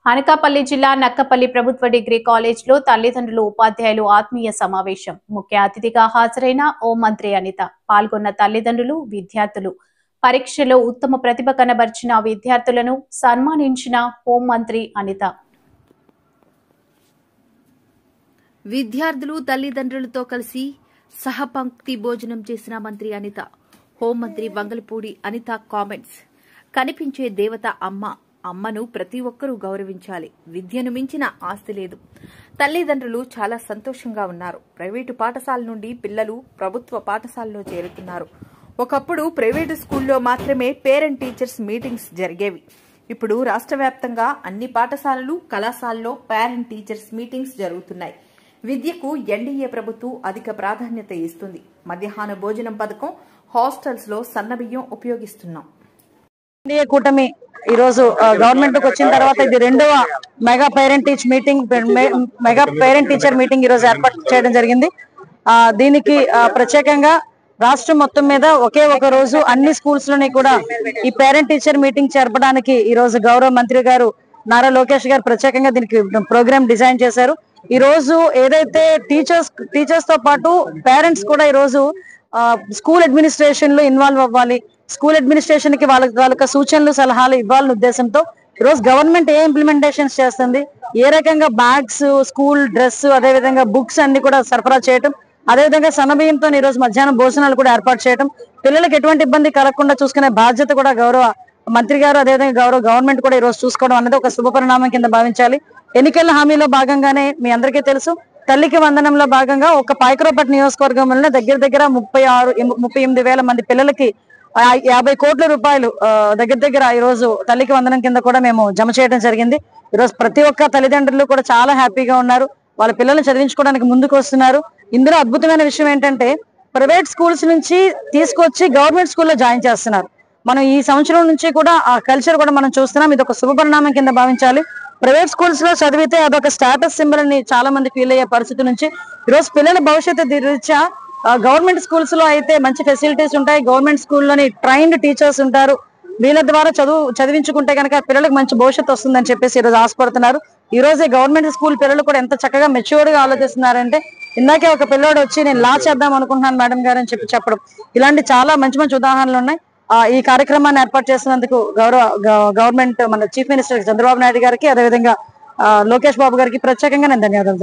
అనకాపల్లి జిల్లా నక్కపల్లి ప్రభుత్వ డిగ్రీ కాలేజ్లో తల్లిదండ్రులు ఉపాధ్యాయులు ఆత్మీయ సమావేశం. ముఖ్య అతిథిగా హాజరైన హోంమంత్రి అనిత. పాల్గొన్న తల్లిదండ్రులు, విద్యార్థులు. పరీక్షలో ఉత్తమ ప్రతిభ కనబర్చిన విద్యార్థులను సన్మానించిన హోంమంత్రి అనిత. విద్యార్థులు తల్లిదండ్రులతో కలిసి సహపంక్తి భోజనం చేసిన మంత్రి అనిత. హోంమంత్రి వంగలపూడి అనిత కామెంట్స్. కనిపించే దేవత అమ్మను ప్రతి ఒక్కరూ గౌరవించాలి. విద్యను మించిన ఆస్తి లేదు. తల్లిదండ్రులు చాలా సంతోషంగా ఉన్నారు. ప్రైవేటు పాఠశాల నుండి పిల్లలు ప్రభుత్వ పాఠశాలలో చేరుతున్నారు. ఒకప్పుడు ప్రైవేటు స్కూల్లో మాత్రమే పేరెంట్ టీచర్స్ మీటింగ్స్ జరిగేవి. ఇప్పుడు రాష్ట్ర వ్యాప్తంగా అన్ని పాఠశాలలు, కళాశాలలో పేరెంట్ టీచర్స్ మీటింగ్స్ జరుగుతున్నాయి. విద్యకు ఎన్డీఏ ప్రభుత్వం అధిక ప్రాధాన్యత ఇస్తుంది. మధ్యాహ్న భోజనం పథకం, హాస్టల్స్ లో సన్నబియ్యం ఉపయోగిస్తున్నాం. ఎన్డీఏ కూటమి ఈ రోజు గవర్నమెంట్ కి వచ్చిన తర్వాత ఇది రెండవ మెగా పేరెంట్ టీచర్ మీటింగ్ ఈ రోజు ఏర్పాటు చేయడం జరిగింది. దీనికి ప్రత్యేకంగా రాష్ట్రం మొత్తం మీద ఒకే ఒక రోజు అన్ని స్కూల్స్ లోని కూడా ఈ పేరెంట్ టీచర్ మీటింగ్ జరపడానికి ఈ రోజు గౌరవ మంత్రి గారు నారా లోకేష్ గారు ప్రత్యేకంగా దీనికి ప్రోగ్రామ్ డిజైన్ చేశారు. ఈ రోజు ఏదైతే టీచర్స్ తో పాటు పేరెంట్స్ కూడా ఈ రోజు స్కూల్ అడ్మినిస్ట్రేషన్ లో ఇన్వాల్వ్ అవ్వాలి. స్కూల్ అడ్మినిస్ట్రేషన్ కి వాళ్ళ సూచనలు, సలహాలు ఇవ్వాలనే ఉద్దేశంతో ఈ రోజు గవర్నమెంట్ ఏ ఇంప్లిమెంటేషన్స్ చేస్తుంది, ఏ రకంగా బ్యాగ్స్, స్కూల్ డ్రెస్, అదే విధంగా బుక్స్ అన్ని కూడా సరఫరా చేయటం, అదేవిధంగా సన్నబియ్యంతో ఈ రోజు మధ్యాహ్నం భోజనాలు కూడా ఏర్పాటు చేయడం, పిల్లలకు ఎటువంటి ఇబ్బంది కలగకుండా చూసుకునే బాధ్యత కూడా గౌరవ మంత్రి గారు, అదేవిధంగా గౌరవ గవర్నమెంట్ కూడా ఈ రోజు చూసుకోవడం అనేది ఒక శుభ పరిణామం కింద భావించాలి. ఎన్నికల హామీలో భాగంగానే మీ అందరికీ తెలుసు, తల్లికి వందనంలో భాగంగా ఒక పాయకరావుపేట నియోజకవర్గంలో దగ్గర 38,000 మంది పిల్లలకి 50 కోట్ల రూపాయలు దగ్గర ఈ రోజు తల్లికి వందనం కింద కూడా మేము జమ చేయడం జరిగింది. ఈ రోజు ప్రతి ఒక్క తల్లిదండ్రులు కూడా చాలా హ్యాపీగా ఉన్నారు. వాళ్ళ పిల్లల్ని చదివించుకోవడానికి ముందుకు వస్తున్నారు. ఇందులో అద్భుతమైన విషయం ఏంటంటే ప్రైవేట్ స్కూల్స్ నుంచి తీసుకొచ్చి గవర్నమెంట్ స్కూల్లో జాయిన్ చేస్తున్నారు. మనం ఈ సంవత్సరం నుంచి కూడా ఆ కల్చర్ కూడా మనం చూస్తున్నాం. ఇది ఒక శుభ పరిణామం కింద భావించాలి. ప్రైవేట్ స్కూల్స్ లో చదివితే అదొక స్టేటస్ సింబల్ అని చాలా మంది ఫీల్ అయ్యే పరిస్థితి నుంచి ఈరోజు పిల్లల భవిష్యత్తు రీత్యా గవర్నమెంట్ స్కూల్స్ లో అయితే మంచి ఫెసిలిటీస్ ఉంటాయి. గవర్నమెంట్ స్కూల్లోని ట్రైన్డ్ టీచర్స్ ఉంటారు. వీళ్ళ ద్వారా చదివించుకుంటే కనుక పిల్లలకు మంచి భవిష్యత్తు వస్తుందని చెప్పేసి ఈరోజు ఆశపడుతున్నారు. ఈ రోజే గవర్నమెంట్ స్కూల్ పిల్లలు కూడా ఎంత చక్కగా మెచ్యూర్డ్ గా ఆలోచిస్తున్నారంటే, ఇందాకే ఒక పిల్లోడు వచ్చి నేను లా చేద్దాం అనుకుంటున్నాను మేడం గారు అని చెప్పడం, ఇలాంటి చాలా మంచి ఉదాహరణలు ఉన్నాయి. ఈ కార్యక్రమాన్ని ఏర్పాటు చేసినందుకు గవర్నమెంట్ మన చీఫ్ మినిస్టర్ చంద్రబాబు నాయుడు గారికి, అదేవిధంగా లోకేష్ బాబు గారికి ప్రత్యేకంగా నేను ధన్యవాదాలు.